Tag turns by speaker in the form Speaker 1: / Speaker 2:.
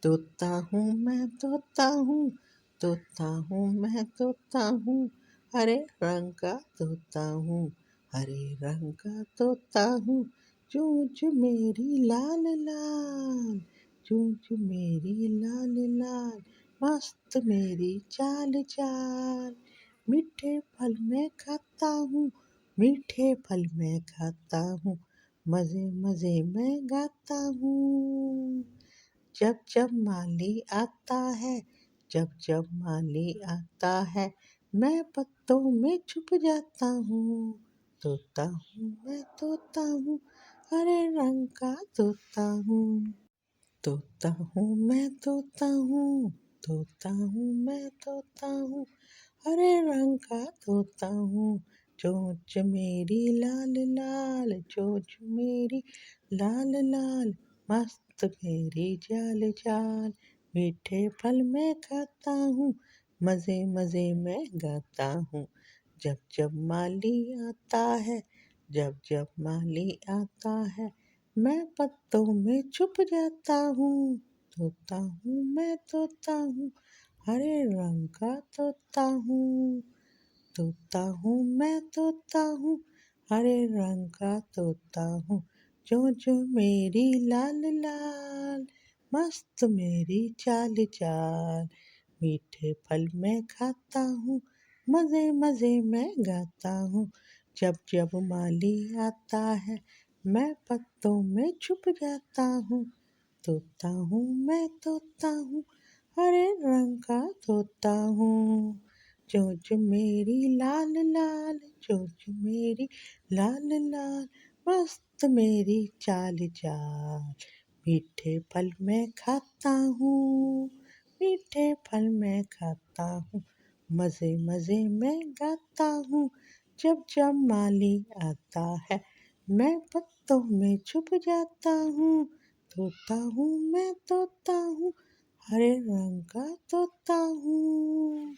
Speaker 1: तोता हूँ मैं तोता हूँ, तोता हूँ मैं तोता हूँ, हरे रंग का तोता हूँ, हरे रंग का तोता हूँ। चोंच मेरी लाल लाल, चोंच मेरी लाल लाल, मस्त मेरी चाल चाल। मीठे फल मैं खाता हूँ, मीठे फल मैं खाता हूँ, मज़े मज़े में गाता हूँ। जब जब माली आता है, जब जब माली आता है, मैं पत्तों में छुप जाता हूँ। तोता हूँ मैं तोता हूँ, हरे रंग का तोता हूँ। तोता हूँ मैं तोता हूँ, तोता हूँ मैं तोता हूँ, हरे रंग का तोता हूँ। चोंच मेरी लाल लाल, चोंच मेरी लाल लाल, मस्त मेरी चाल चाल। मीठे फल मैं खाता हूँ, मज़े मज़े में गाता हूँ। जब जब माली आता है, जब जब माली आता है, मैं पत्तों में छुप जाता हूँ। तोता हूँ मैं तोता हूँ, हरे रंग का तोता हूँ। तोता हूँ मैं तोता हूँ, हरे रंग का तोता हूँ। चोंच मेरी लाल लाल, मस्त मेरी चाल चाल। मीठे फल मैं खाता हूँ, मज़े मज़े में गाता हूँ। जब जब माली आता है, मैं पत्तों में छुप जाता हूँ। तोता हूँ मैं तोता हूँ, हरे रंग का तोता हूँ। चोंच मेरी लाल लाल, चोंच मेरी लाल लाल, मस्त मेरी चाल चाल। मीठे फल मैं खाता हूँ, मीठे फल मैं खाता हूँ, मज़े मज़े में गाता हूँ। जब जब माली आता है, मैं पत्तों में छुप जाता हूँ। तोता हूँ मैं तोता हूँ, हरे रंग का तोता हूँ।